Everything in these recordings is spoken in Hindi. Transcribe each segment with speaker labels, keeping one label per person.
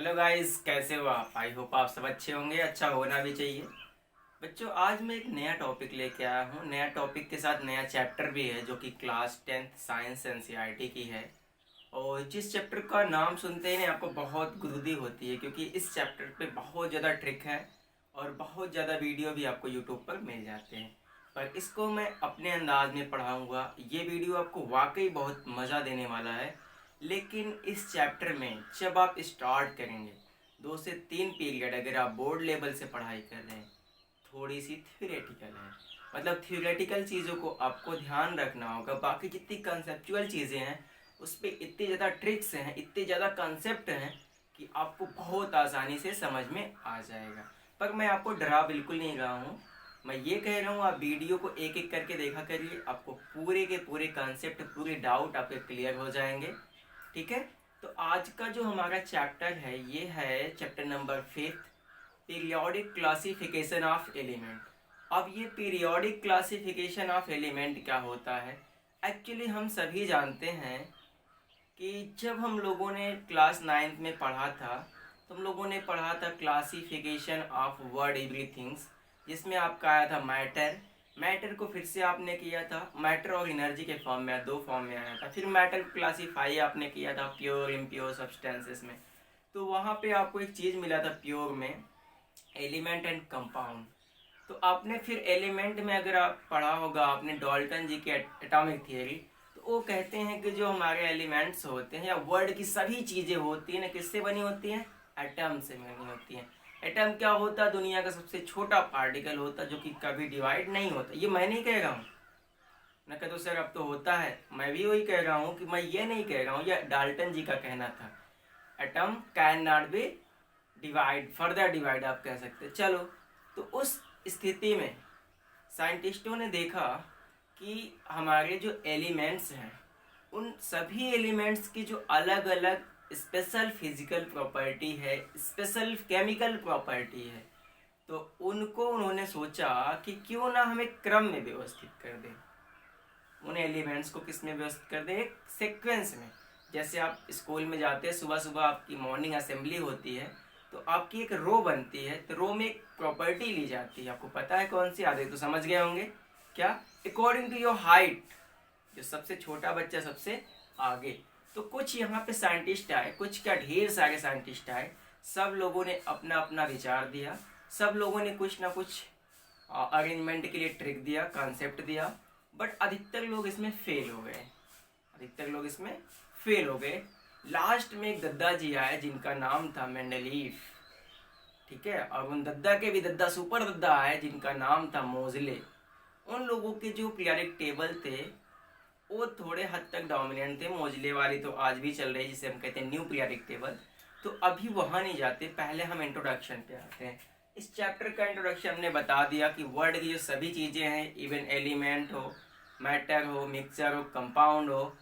Speaker 1: हेलो गाइस, कैसे हो आप? आई होप आप सब अच्छे होंगे। अच्छा होना भी चाहिए। बच्चों, आज मैं एक नया टॉपिक लेके आया हूँ। नया टॉपिक के साथ नया चैप्टर भी है, जो कि क्लास 10th साइंस एनसीईआरटी की है। और जिस चैप्टर का नाम सुनते ही ना आपको बहुत गुदगुदी होती है, क्योंकि इस चैप्टर पे बहुत ज़्यादा ट्रिक है और बहुत ज़्यादा वीडियो भी आपको यूट्यूब पर मिल जाते हैं। पर इसको मैं अपने अंदाज में पढ़ाऊँगा। ये वीडियो आपको वाकई बहुत मज़ा देने वाला है। लेकिन इस चैप्टर में जब आप स्टार्ट करेंगे, 2 से 3 पीरियड अगर आप बोर्ड लेवल से पढ़ाई कर रहे हैं, थोड़ी सी थियोरेटिकल है। मतलब थियोरेटिकल चीज़ों को आपको ध्यान रखना होगा। बाकी जितनी कंसेप्चुअल चीज़ें हैं उस पर इतनी ज़्यादा ट्रिक्स हैं, इतने ज़्यादा कंसेप्ट हैं कि आपको बहुत आसानी से समझ में आ जाएगा। पर मैं आपको डरा बिल्कुल नहीं रहा हूँ। मैं ये कह रहा हूँ, आप वीडियो को एक एक करके देखा करिए, आपको पूरे के पूरे कंसेप्ट, पूरे डाउट आपके क्लियर हो जाएंगे। ठीक है। तो आज का जो हमारा चैप्टर है, ये है chapter number 5, periodic classification of element. अब ये पीरियोडिक क्लासिफिकेशन ऑफ एलिमेंट क्या होता है? एक्चुअली हम सभी जानते हैं कि जब हम लोगों ने क्लास 9th में पढ़ा था, तो हम लोगों ने पढ़ा था क्लासिफिकेशन ऑफ वर्ड एवरीथिंग्स, जिसमें आपका आया था मैटर। मैटर को फिर से आपने किया था मैटर और एनर्जी के फॉर्म में, दो फॉर्म में आया था। फिर मैटर क्लासीफाई आपने किया था प्योर इम्प्योर सब्सटेंसेस में। तो वहाँ पे आपको एक चीज़ मिला था प्योर में, एलिमेंट एंड कंपाउंड। तो आपने फिर एलिमेंट में अगर आप पढ़ा होगा आपने डाल्टन जी की एटॉमिक थियरी, तो वो कहते हैं कि जो हमारे एलिमेंट्स होते हैं या वर्ल्ड की सभी चीज़ें होती हैं ना, किससे बनी होती हैं? एटम से बनी होती हैं। एटम क्या होता है? दुनिया का सबसे छोटा पार्टिकल होता है, जो कि कभी डिवाइड नहीं होता। ये मैं नहीं कह रहा हूँ। मैं कहता हूँ सर अब तो होता है, मैं भी वही कह रहा हूँ कि मैं ये नहीं कह रहा हूँ, ये डाल्टन जी का कहना था। Atom can not be divide, further divide आप कह सकते। चलो, तो उस स्थिति में साइंटिस्टों ने देखा कि हमारे जो एलिमेंट्स हैं, उन सभी एलिमेंट्स की जो अलग अलग स्पेशल फिजिकल प्रॉपर्टी है, स्पेशल केमिकल प्रॉपर्टी है, तो उनको उन्होंने सोचा कि क्यों ना हम एक क्रम में व्यवस्थित कर दें। उन एलिमेंट्स को किस में व्यवस्थित कर दें? एक सीक्वेंस में। जैसे आप स्कूल में जाते हैं, सुबह सुबह आपकी मॉर्निंग असेंबली होती है, तो आपकी एक रो बनती है। तो रो में एक प्रॉपर्टी ली जाती है, आपको पता है कौन सी? आधे तो समझ गए होंगे। क्या? अकॉर्डिंग टू योर हाइट, जो सबसे छोटा बच्चा सबसे आगे। तो कुछ यहाँ पे साइंटिस्ट आए, कुछ क्या ढेर सारे साइंटिस्ट आए। सब लोगों ने अपना अपना विचार दिया, सब लोगों ने कुछ ना कुछ अरेंजमेंट के लिए ट्रिक दिया, कॉन्सेप्ट दिया। बट अधिकतर लोग इसमें फेल हो गए, अधिकतर लोग इसमें फेल हो गए। लास्ट में एक दद्दा जी आए जिनका नाम था मेंडलीफ। ठीक है। और उन दद्दा के भी दद्दा, सुपर दद्दा आए जिनका नाम था मोजले। उन लोगों के जो पीरियोडिक टेबल थे वो थोड़े हद तक डोमिनेंट थे। मोजले वाली तो आज भी चल रही है, जिसे हम कहते हैं न्यू पीरियोडिक टेबल। तो अभी वहाँ नहीं जाते, पहले हम इंट्रोडक्शन पे आते हैं। इस चैप्टर का इंट्रोडक्शन हमने बता दिया कि वर्ल्ड की जो सभी चीज़ें हैं, इवन एलिमेंट हो, मैटर हो, मिक्सचर हो, कंपाउंड हो,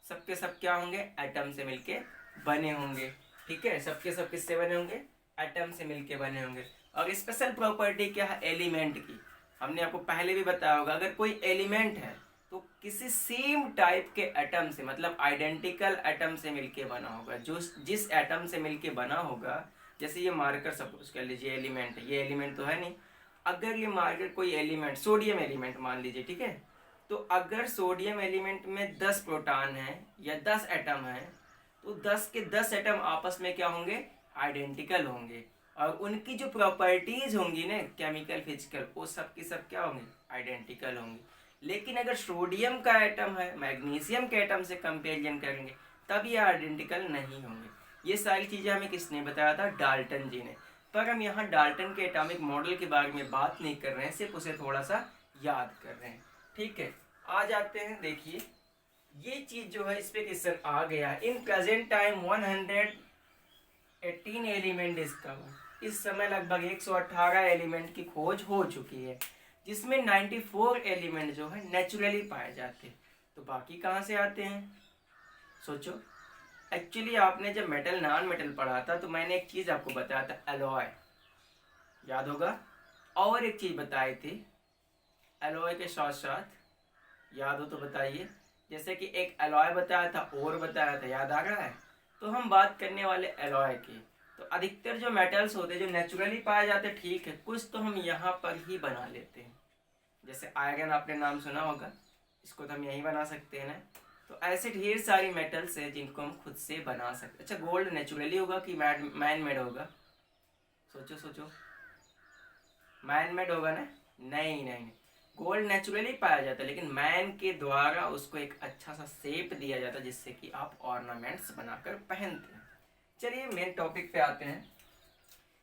Speaker 1: सबके सब क्या होंगे? एटम से मिलके बने होंगे। ठीक है। सबके सब किससे बने होंगे? एटम से मिलके बने होंगे। और स्पेशल प्रॉपर्टी क्या है एलिमेंट की? हमने आपको पहले भी बताया होगा, अगर कोई एलिमेंट है तो किसी सेम टाइप के एटम से, मतलब आइडेंटिकल एटम से मिलके बना होगा। जो जिस एटम से मिलके बना होगा, जैसे ये मार्कर सपोज कर लीजिए एलिमेंट है, ये एलिमेंट तो है नहीं। अगर ये मार्कर कोई एलिमेंट, सोडियम एलिमेंट मान लीजिए, ठीक है। तो अगर सोडियम एलिमेंट में 10 प्रोटॉन है या 10 एटम है, तो 10 के 10 एटम आपस में क्या होंगे? आइडेंटिकल होंगे। और उनकी जो प्रॉपर्टीज होंगी ना, केमिकल फिजिकल, वो सब की सब क्या होंगी? आइडेंटिकल होंगी। लेकिन अगर सोडियम का एटम है, मैग्नीशियम के एटम से कंपेरिजन करेंगे, तब ये आइडेंटिकल नहीं होंगे। ये सारी चीज़ें हमें किसने बताया था? डाल्टन जी ने। पर हम यहाँ डाल्टन के एटॉमिक मॉडल के बारे में बात नहीं कर रहे हैं, सिर्फ उसे थोड़ा सा याद कर रहे हैं। ठीक है। आ जाते हैं, देखिए ये चीज जो है, इस पे क्वेश्चन आ गया है। In present time 118 element discover. इस समय लगभग 118 एलिमेंट की खोज हो चुकी है, जिसमें 94 एलिमेंट जो है नेचुरली पाए जाते हैं। तो बाकी कहाँ से आते हैं? सोचो। एक्चुअली आपने जब मेटल नॉन मेटल पढ़ा था, तो मैंने एक चीज आपको बताया था, एलॉय, याद होगा। और एक चीज बताई थी एलॉय के साथ साथ, याद हो तो बताइए। जैसे कि एक एलॉय बताया था और बताया था, याद आ रहा है? तो हम बात करने वाले एलॉय की। तो अधिकतर जो मेटल्स होते हैं जो नेचुरली पाए जाते हैं ठीक है, कुछ तो हम यहाँ पर ही बना लेते हैं। जैसे आयरन आपने नाम सुना होगा, इसको तो हम यहीं बना सकते हैं ना। तो ऐसे ढेर सारी मेटल्स हैं जिनको हम खुद से बना सकते। अच्छा, गोल्ड नेचुरली होगा कि मैन मेड होगा? सोचो सोचो, मैन मेड होगा ना? नहीं नहीं नहीं, गोल्ड नेचुरली पाया जाता है, लेकिन मैन के द्वारा उसको एक अच्छा सा शेप दिया जाता है जिससे कि आप ऑर्नामेंट्स बनाकर पहनते हैं। चलिए मेन टॉपिक पे आते हैं,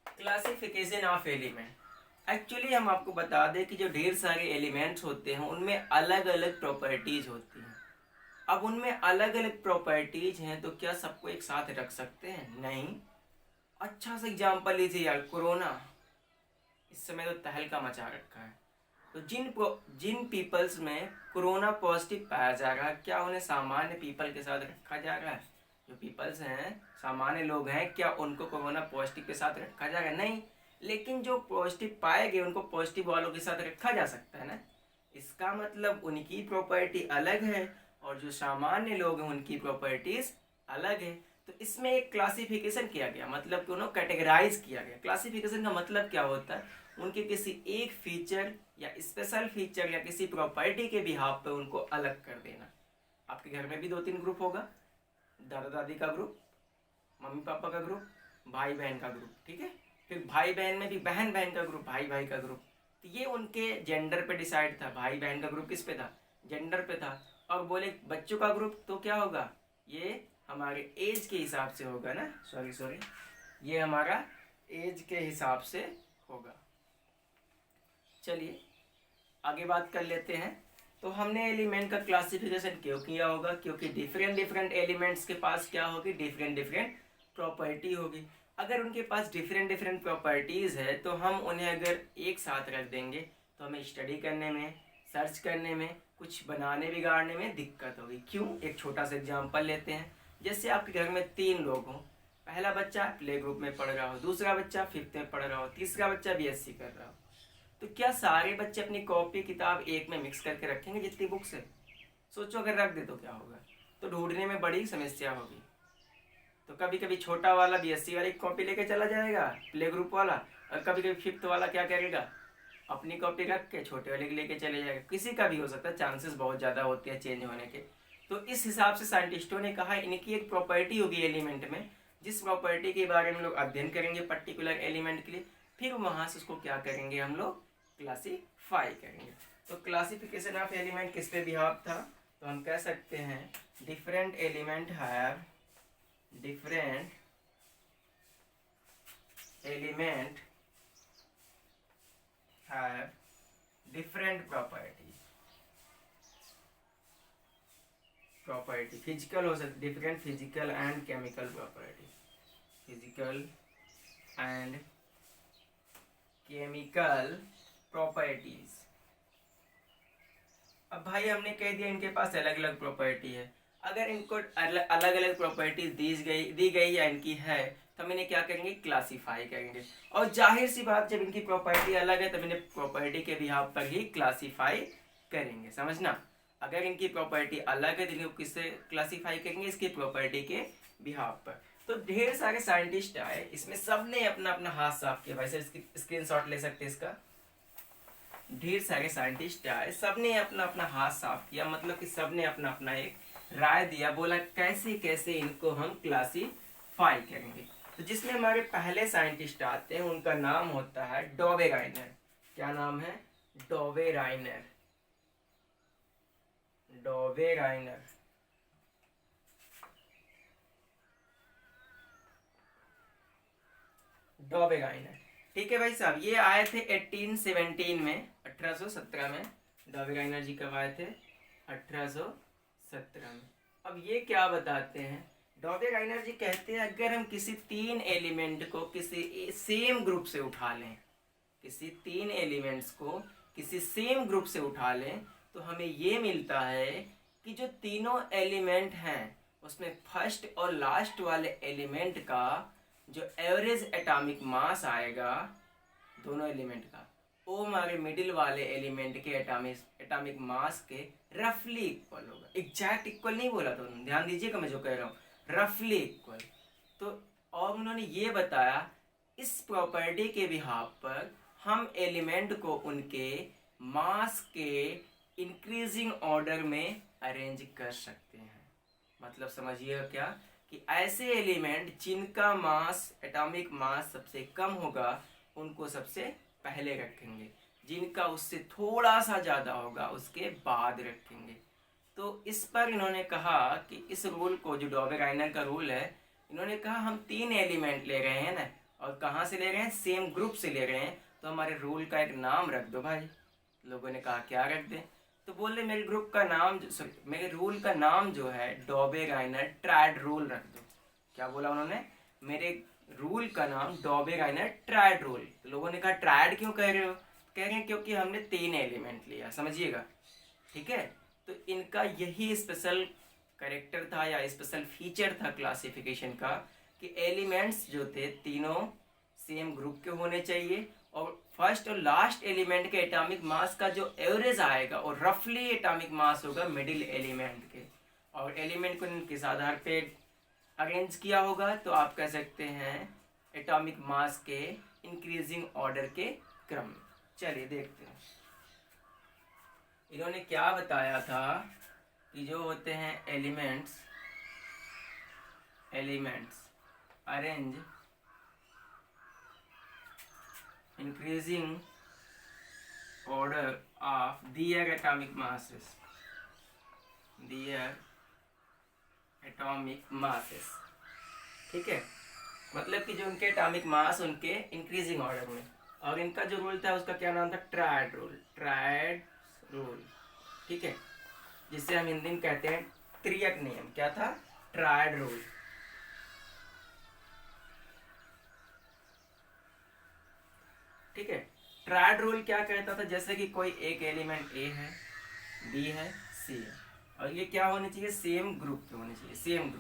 Speaker 1: क्लासिफिकेशन ऑफ एलिमेंट। एक्चुअली हम आपको बता दें कि जो ढेर सारे एलिमेंट्स होते हैं उनमें अलग अलग प्रॉपर्टीज होती हैं। अब उनमें अलग अलग प्रॉपर्टीज हैं तो क्या सबको एक साथ रख सकते हैं? नहीं। अच्छा सा एग्जाम्पल लीजिए यार, कोरोना इस समय तो तहलका मचा रखा है। तो जिन पीपल्स में कोरोना पॉजिटिव पाया जा रहा है, क्या उन्हें सामान्य पीपल के साथ रखा जा रहा है? जो पीपल्स हैं, सामान्य लोग हैं, क्या उनको कोरोना पॉजिटिव के साथ रखा जा रहा है? नहीं। लेकिन जो पॉजिटिव पाए गए उनको पॉजिटिव वालों के साथ रखा जा सकता है ना। इसका मतलब उनकी प्रॉपर्टी अलग है और जो सामान्य लोग हैं उनकी प्रॉपर्टीज अलग है। तो इसमें एक क्लासिफिकेशन किया गया, मतलब कि उन्हें कैटेगराइज किया गया। क्लासिफिकेशन का मतलब क्या होता है? उनके किसी एक फीचर या स्पेशल फीचर या किसी प्रॉपर्टी के बिहाफ पे उनको अलग कर देना। आपके घर में भी 2-3 ग्रुप होगा, दादा दादी का ग्रुप, मम्मी पापा का ग्रुप, भाई बहन का ग्रुप, ठीक है। फिर भाई बहन में भी बहन बहन का ग्रुप, भाई भाई का ग्रुप। तो ये उनके जेंडर पे डिसाइड था। भाई बहन का ग्रुप किस पे था? जेंडर पे था। और बोले बच्चों का ग्रुप तो क्या होगा? ये हमारे एज के हिसाब से होगा ना। सॉरी, ये हमारा एज के हिसाब से होगा। चलिए आगे बात कर लेते हैं। तो हमने एलिमेंट का क्लासिफिकेशन क्यों किया होगा? क्योंकि डिफरेंट डिफरेंट एलिमेंट्स के पास क्या होगी? डिफरेंट डिफरेंट प्रॉपर्टी होगी। अगर उनके पास डिफरेंट डिफरेंट प्रॉपर्टीज़ है तो हम उन्हें अगर एक साथ रख देंगे तो हमें स्टडी करने में, सर्च करने में, कुछ बनाने बिगाड़ने में दिक्कत होगी। क्यों? एक छोटा सा एग्जाम्पल लेते हैं। जैसे आपके घर में 3 लोग हों, पहला बच्चा प्ले ग्रुप में पढ़ रहा हो, दूसरा बच्चा 5th में पढ़ रहा हो, तीसरा बच्चा BSc कर रहा हो। तो क्या सारे बच्चे अपनी कॉपी किताब एक में मिक्स करके रखेंगे जितनी बुक्स है? सोचो अगर रख दे तो क्या होगा? तो ढूंढने में बड़ी समस्या होगी। तो कभी कभी छोटा वाला BSc वाली कॉपी लेके चला जाएगा प्ले ग्रुप वाला, और कभी कभी 5th वाला क्या करेगा? अपनी कॉपी रख के छोटे वाले के लेके चले जाएगा। किसी का भी हो सकता है, चांसेस बहुत ज़्यादा होते हैं चेंज होने के। तो इस हिसाब से साइंटिस्टों ने कहा इनकी एक प्रॉपर्टी होगी एलिमेंट में, जिस प्रॉपर्टी के बारे में लोग अध्ययन करेंगे पर्टिकुलर एलिमेंट के लिए, फिर वहाँ से उसको क्या करेंगे हम लोग? क्लासीफाई करेंगे। तो क्लासिफिकेशन ऑफ एलिमेंट किस पे बिहाफ था? तो हम कह सकते हैं different element have different property physical हो सकती, different physical and chemical property, physical and chemical properties. अब भाई हमने कह दिया इनके पास अलग अलग प्रॉपर्टी है। अगर इनको अलग अलग प्रॉपर्टीज दी गई या इनकी है तो हम इन्हें क्या करेंगे? क्लासीफाई करेंगे। और जाहिर सी बात, जब इनकी प्रॉपर्टी अलग है तब इन्हें प्रॉपर्टी के बिहाफ पर ही क्लासीफाई करेंगे। समझना, अगर इनकी प्रॉपर्टी अलग है तो इनको किससे क्लासीफाई करेंगे? इसकी प्रॉपर्टी के बिहाफ पर। तो ढेर सारे साइंटिस्ट आए, इसमें सबने अपना अपना हाथ साफ किया। वैसे स्क्रीनशॉट ले सकते हैं इसका। ढेर सारे साइंटिस्ट आए, सबने अपना अपना हाथ साफ किया, मतलब कि सबने अपना अपना एक राय दिया, बोला कैसे कैसे इनको हम क्लासीफाई करेंगे। तो जिसमें हमारे पहले साइंटिस्ट आते हैं उनका नाम होता है डॉवेराइनर। क्या नाम है? डॉवेराइनर। डॉवेराइनर, ठीक है भाई साहब। ये आए थे 1817 में, 1817 में। डॉवेराइनर जी कब आए थे? 1817 में। अब ये क्या बताते हैं? डॉवेराइनर जी कहते हैं अगर हम किसी 3 एलिमेंट को किसी सेम ग्रुप से उठा लें, किसी 3 एलिमेंट्स को किसी सेम ग्रुप से उठा लें तो हमें ये मिलता है कि जो तीनों एलिमेंट हैं उसमें फर्स्ट और लास्ट वाले एलिमेंट का जो एवरेज एटॉमिक मास आएगा दोनों एलिमेंट का, वो हमारे मिडिल वाले एलिमेंट के एटॉमिक मास के रफली इक्वल होगा। एग्जैक्ट इक्वल नहीं बोला, तो ध्यान दीजिएगा मैं जो कह रहा हूँ, रफली इक्वल। तो और उन्होंने ये बताया इस प्रॉपर्टी के बिहाफ पर हम एलिमेंट को उनके मास के इंक्रीजिंग ऑर्डर में अरेंज कर सकते हैं। मतलब समझिएगा क्या कि ऐसे एलिमेंट जिनका मास एटॉमिक मास सबसे कम होगा उनको सबसे पहले रखेंगे, जिनका उससे थोड़ा सा ज़्यादा होगा उसके बाद रखेंगे। तो इस पर इन्होंने कहा कि इस रूल को, जो डॉबे-राइनर का रूल है, इन्होंने कहा हम 3 एलिमेंट ले रहे हैं ना, और कहाँ से ले रहे हैं, सेम ग्रुप से ले रहे हैं, तो हमारे रूल का एक नाम रख दो भाई। लोगों ने कहा क्या रख दें, तो बोले मेरे ग्रुप का नाम, मेरे रूल का नाम जो है डॉबे-राइनर ट्रायड रूल रख दो। क्या बोला उन्होंने, मेरे रूल का नाम डॉबे-राइनर ट्रायड रूल। तो लोगों ने कहा ट्रायड क्यों कह रहे हो, कह रहे हैं क्योंकि हमने 3 एलिमेंट लिया, समझिएगा, ठीक है। तो इनका यही स्पेशल कैरेक्टर था या स्पेशल फीचर था क्लासिफिकेशन का कि एलिमेंट्स जो थे तीनों सेम ग्रुप के होने चाहिए, और फर्स्ट और लास्ट एलिमेंट के एटॉमिक मास का जो एवरेज आएगा और रफली एटॉमिक मास होगा मिडिल एलिमेंट के, और एलिमेंट को किस आधार पे अरेंज किया होगा, तो आप कह सकते हैं एटॉमिक मास के इंक्रीजिंग ऑर्डर के क्रम में। चलिए देखते हैं इन्होंने क्या बताया था कि जो होते हैं elements arrange increasing order of their atomic masses, ठीक है। मतलब कि जो उनके एटॉमिक मास उनके इंक्रीजिंग ऑर्डर में, और इनका जो रूल था उसका क्या नाम था, ट्रायड रूल, ठीक है, जिसे हम हिंदी में कहते हैं त्रियक नियम। क्या था, ट्रायड रूल। ठीक है, ट्रायड रूल क्या कहता था, जैसे कि कोई एक एलिमेंट ए है, बी है, सी है, और ये क्या होने चाहिए, सेम ग्रुप के होने चाहिए, सेम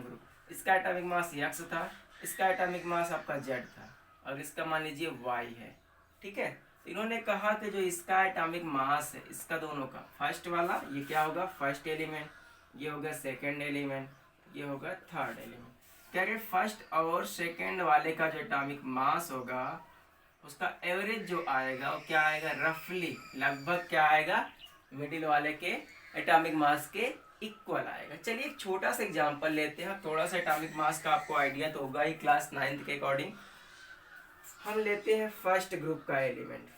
Speaker 1: ग्रुप। इसका एटॉमिक मास x था, इसका एटॉमिक मास आपका z था, और इसका मान लीजिए y है, ठीक है। तो इन्होंने कहा कि जो इसका एटॉमिक मास है, इसका दोनों का, फर्स्ट वाला ये क्या होगा, फर्स्ट एलिमेंट, ये होगा सेकंड एलिमेंट, ये होगा थर्ड एलिमेंट। कह रहे फर्स्ट और सेकंड वाले का जो एटॉमिक मास होगा उसका एवरेज जो आएगा वो क्या आएगा, रफली लगभग क्या आएगा, मिडिल वाले के एटॉमिक मास के इक्वल आएगा। चलिए एक छोटा सा एग्जांपल लेते हैं, थोड़ा सा एटॉमिक मास का आपको आइडिया तो होगा ही क्लास 9th के अकॉर्डिंग। हम लेते हैं फर्स्ट ग्रुप का एलिमेंट,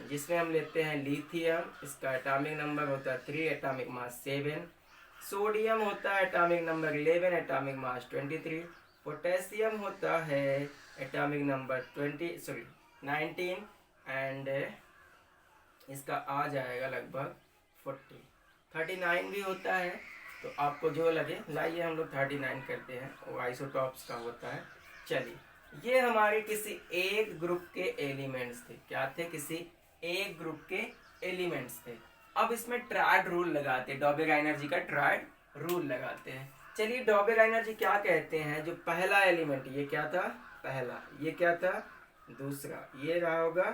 Speaker 1: जिसमें हम लेते हैं लिथियम, इसका एटॉमिक नंबर होता है 3, एटॉमिक मास 7, सोडियम होता है atomic number 11, atomic mass 23, potassium होता है एटॉमिक नंबर 19, एंड इसका आ जाएगा लगभग 39 भी होता है। तो आपको जो लगे लाइए हम लोग 39 करते हैं, वो आइसोटॉप्स का होता है। चलिए ये हमारे किसी एक ग्रुप के एलिमेंट्स थे, क्या थे, किसी एक ग्रुप के एलिमेंट्स थे। अब इसमें ट्रायड रूल लगाते हैं, डॉबे-राइनर जी का ट्रायड रूल लगाते हैं। चलिए डॉबे-राइनर जी क्या कहते हैं, जो पहला एलिमेंट, ये क्या था, पहला, ये क्या था, दूसरा, ये रहा होगा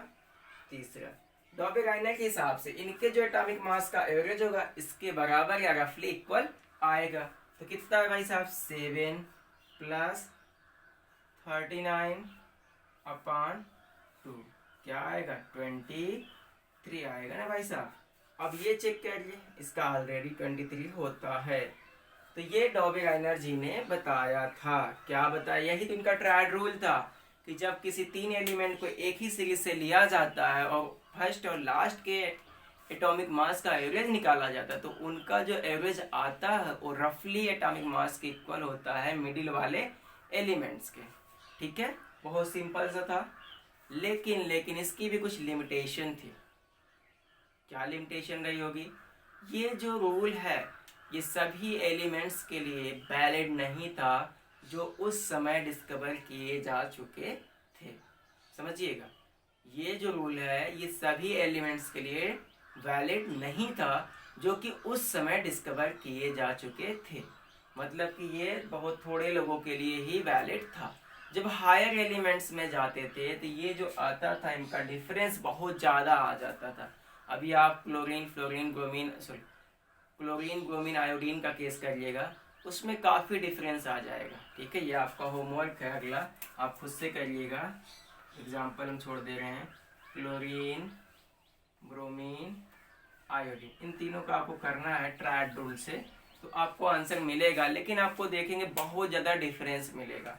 Speaker 1: तीसरा। डॉबे-राइनर के हिसाब से इनके जो एटॉमिक मास का एवरेज होगा इसके बराबर या रफली इक्वल आएगा। तो कितना है भाई साहब, 7 + 39 अपॉन 2 क्या आएगा, 23 आएगा ना भाई साहब। अब ये चेक करिए, इसका ऑलरेडी 23 होता है। तो ये डॉबे-राइनर जी ने बताया था, क्या बताया, यही तो इनका ट्रायड रूल था कि जब किसी 3 एलिमेंट को एक ही सीरीज से लिया जाता है और फर्स्ट और लास्ट के एटॉमिक मास का एवरेज निकाला जाता है, तो उनका जो एवरेज आता है वो रफली एटॉमिक मास के इक्वल होता है मिडिल वाले एलिमेंट्स के। ठीक है, बहुत सिंपल सा था, लेकिन इसकी भी कुछ लिमिटेशन थी। क्या लिमिटेशन रही होगी, ये जो रूल है ये सभी एलिमेंट्स के लिए वैलिड नहीं था जो उस समय डिस्कवर किए जा चुके थे। समझिएगा, ये जो रूल है ये सभी एलिमेंट्स के लिए वैलिड नहीं था जो कि उस समय डिस्कवर किए जा चुके थे। मतलब कि ये बहुत थोड़े लोगों के लिए ही वैलिड था। जब हायर एलिमेंट्स में जाते थे तो ये जो आता था इनका डिफरेंस बहुत ज़्यादा आ जाता था। अभी आप chlorine, fluorine, bromine, chlorine, bromine, iodine का केस करिएगा उसमें काफ़ी डिफरेंस आ जाएगा। ठीक है, ये आपका होमवर्क है अगला, आप खुद से करिएगा। एग्जाम्पल हम छोड़ दे रहे हैं, क्लोरीन, ब्रोमीन, आयोडीन, इन तीनों का आपको करना है ट्रायड रूल से, तो आपको आंसर मिलेगा। लेकिन आपको देखेंगे बहुत ज़्यादा डिफरेंस मिलेगा।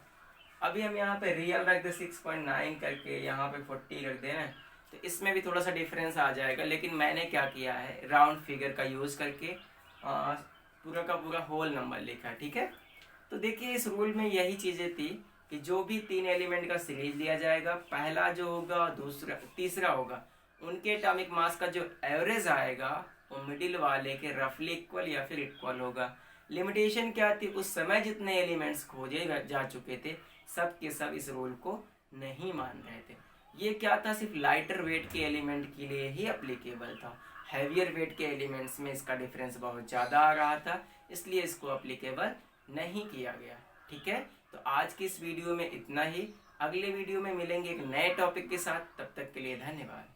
Speaker 1: अभी हम यहाँ पे रियल रख दे 6.9 करके, यहाँ पे 40 रख देना, तो इसमें भी थोड़ा सा डिफरेंस आ जाएगा। लेकिन मैंने क्या किया है, राउंड फिगर का यूज़ करके पूरा का पूरा होल नंबर लिखा है। ठीक है, तो देखिए इस रूल में यही चीज़ें थी कि जो भी 3 एलिमेंट का सीरीज लिया जाएगा, पहला जो होगा, दूसरा, तीसरा होगा, उनके एटॉमिक मास का जो एवरेज आएगा वो मिडिल वाले के रफली इक्वल या फिर इक्वल होगा। लिमिटेशन क्या थी, उस समय जितने एलिमेंट्स खोजे जा चुके थे सब के सब इस रूल को नहीं मान रहे थे। ये क्या था, सिर्फ लाइटर वेट के एलिमेंट के लिए ही अप्लीकेबल था। हैवियर वेट के एलिमेंट्स में इसका डिफरेंस बहुत ज़्यादा आ रहा था, इसलिए इसको अप्लीकेबल नहीं किया गया। ठीक है, तो आज की इस वीडियो में इतना ही। अगले वीडियो में मिलेंगे एक नए टॉपिक के साथ, तब तक के लिए धन्यवाद।